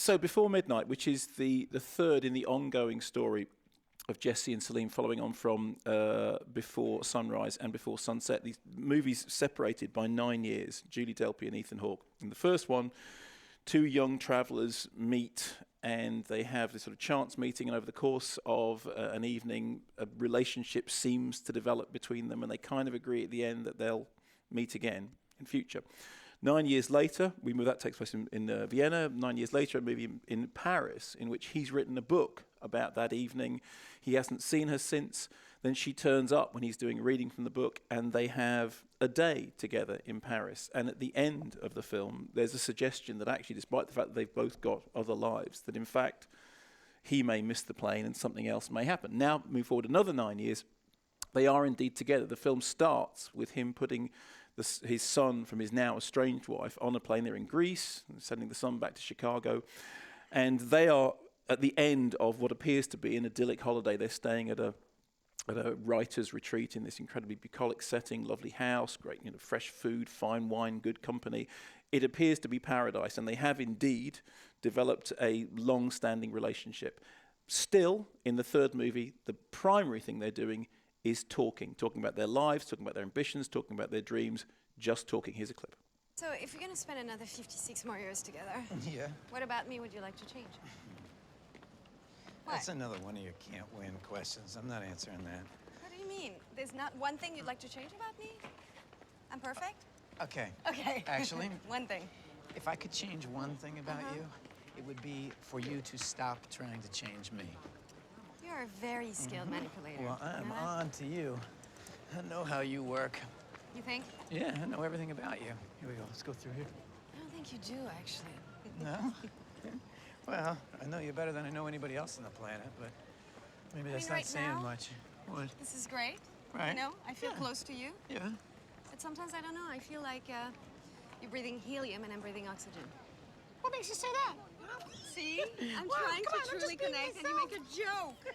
So Before Midnight, which is the third in the ongoing story of Jesse and Celine, following on from Before Sunrise and Before Sunset. These movies separated by 9 years, Julie Delpy and Ethan Hawke. In the first one, two young travellers meet and they have this sort of chance meeting, and over the course of an evening, a relationship seems to develop between them, and they kind of agree at the end that they'll meet again in future. 9 years later, that takes place in Vienna. 9 years later, a movie in Paris, in which he's written a book about that evening. He hasn't seen her since. Then she turns up when he's doing a reading from the book, and they have a day together in Paris. And at the end of the film, there's a suggestion that actually, despite the fact that they've both got other lives, that in fact, he may miss the plane and something else may happen. Now, move forward another 9 years, they are indeed together. The film starts with him putting his son from his now estranged wife on a plane. They're in Greece, sending the son back to Chicago. And they are at the end of what appears to be an idyllic holiday. They're staying at a writer's retreat in this incredibly bucolic setting, lovely house, great, fresh food, fine wine, good company. It appears to be paradise, and they have indeed developed a long-standing relationship. Still, in the third movie, the primary thing they're doing is talking about their lives, talking about their ambitions, talking about their dreams, just talking. Here's a clip. So if you're going to spend another 56 more years together, yeah, what about me would you like to change? That's another one of your can't-win questions. I'm not answering that. What do you mean? There's not one thing you'd like to change about me? I'm perfect? Okay. Okay. Actually, one thing. If I could change one thing about you, it would be for you to stop trying to change me. You're a very skilled manipulator. Well, I'm on to you. I know how you work. You think? Yeah, I know everything about you. Here we go. Let's go through here. I don't think you do, actually. No? Well, I know you better than I know anybody else on the planet, but maybe that's not saying much. What? This is great. Right. You know, I feel close to you. Yeah. But sometimes, I don't know, I feel like you're breathing helium and I'm breathing oxygen. What makes you say that? See? I'm trying to truly connect and you make a joke.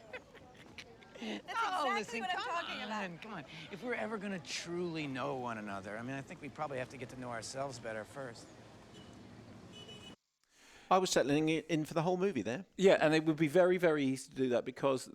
That's exactly what I'm talking about. Come on. If we're ever going to truly know one another, I mean, I think we probably have to get to know ourselves better first. I was settling it in for the whole movie there. Yeah, and it would be very, very easy to do that because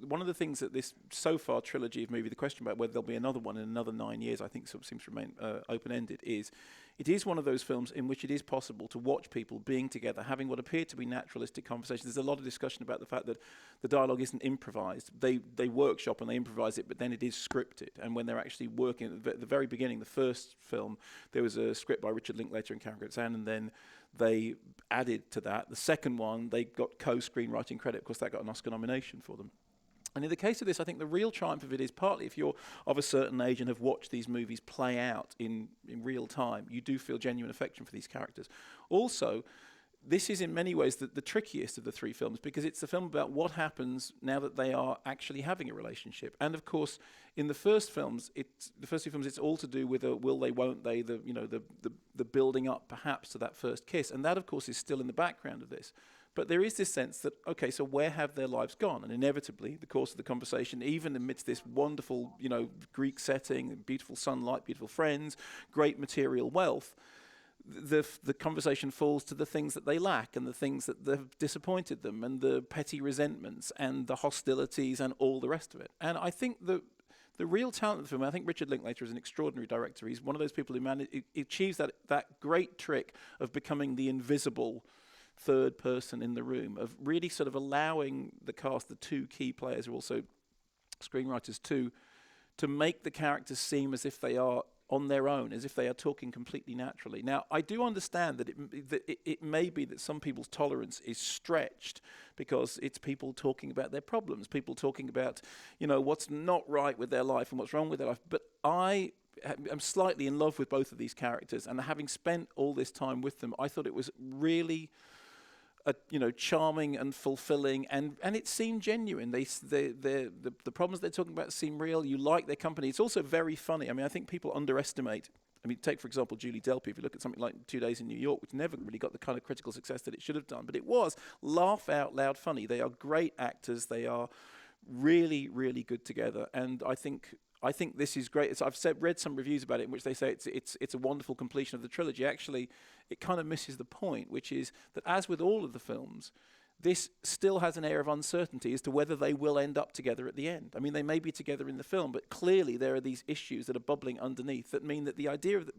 one of the things that this so far trilogy of movie, the question about whether there'll be another one in another 9 years, I think sort of seems to remain open-ended, is it is one of those films in which it is possible to watch people being together, having what appear to be naturalistic conversations. There's a lot of discussion about the fact that the dialogue isn't improvised. They workshop and they improvise it, but then it is scripted. And when they're actually working, at the very beginning, the first film, there was a script by Richard Linklater and Karen Gretz-Ann, and then they added to that. The second one, they got co-screenwriting credit. Of course, that got an Oscar nomination for them. And in the case of this, I think the real triumph of it is partly if you're of a certain age and have watched these movies play out in real time, you do feel genuine affection for these characters. Also, this is in many ways the trickiest of the three films because it's a film about what happens now that they are actually having a relationship. And of course, in the first two films, it's all to do with a will they, won't they, the building up perhaps to that first kiss. And that, of course, is still in the background of this. But there is this sense that, okay, so where have their lives gone? And inevitably, the course of the conversation, even amidst this wonderful, Greek setting, beautiful sunlight, beautiful friends, great material wealth, the conversation falls to the things that they lack and the things that have disappointed them and the petty resentments and the hostilities and all the rest of it. And I think the real talent of the film, I think Richard Linklater is an extraordinary director. He's one of those people who achieves that great trick of becoming the invisible third person in the room, of really sort of allowing the cast, the two key players who are also screenwriters too, to make the characters seem as if they are on their own, as if they are talking completely naturally. Now, I do understand that it may be that some people's tolerance is stretched because it's people talking about their problems, people talking about, what's not right with their life and what's wrong with their life. But I'm slightly in love with both of these characters, and having spent all this time with them, I thought it was really charming and fulfilling, and it seemed genuine. The problems they're talking about seem real. You like their company. It's also very funny. I mean, I think people underestimate. I mean, take, for example, Julie Delpy. If you look at something like 2 Days in New York, which never really got the kind of critical success that it should have done, but it was laugh out loud funny. They are great actors. They are really, really good together. And I think I think this is great. I've read some reviews about it in which they say it's a wonderful completion of the trilogy. Actually, it kind of misses the point, which is that as with all of the films, this still has an air of uncertainty as to whether they will end up together at the end. I mean, they may be together in the film, but clearly there are these issues that are bubbling underneath that mean that the idea of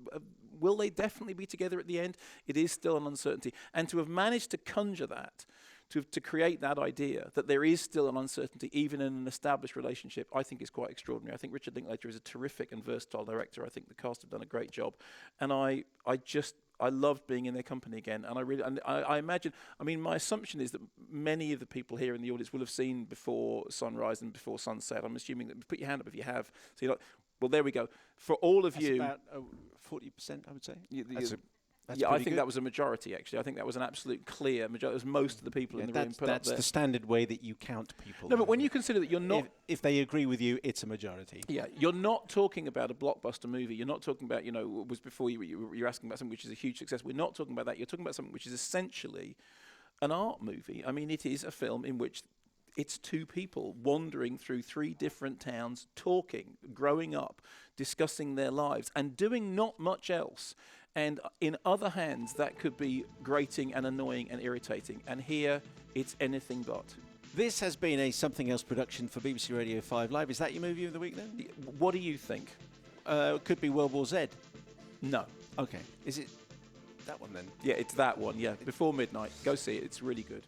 will they definitely be together at the end, it is still an uncertainty. And to have managed to conjure that, to create that idea that there is still an uncertainty even in an established relationship, I think is quite extraordinary. I think Richard Linklater is a terrific and versatile director. I think the cast have done a great job. And I loved being in their company again. And I imagine, I mean, my assumption is that many of the people here in the audience will have seen Before Sunrise and Before Sunset. I'm assuming that, put your hand up if you have. So you're like, well, there we go. For all of you. That's about 40%, I would say. I think that was a majority, actually. I think that was an absolute clear majority. It was most of the people in the room put up there. That's the standard way that you count people. No, but when you consider that you're not... If they agree with you, it's a majority. Yeah, you're not talking about a blockbuster movie. You're not talking about, was before you're asking about something which is a huge success. We're not talking about that. You're talking about something which is essentially an art movie. I mean, it is a film in which it's two people wandering through three different towns, talking, growing up, discussing their lives, and doing not much else. And in other hands, that could be grating and annoying and irritating. And here, it's anything but. This has been a Something Else production for BBC Radio 5 Live. Is that your movie of the week then? What do you think? Could be World War Z. No. Okay. Is it that one then? Yeah, it's that one, yeah. Before Midnight. Go see it. It's really good.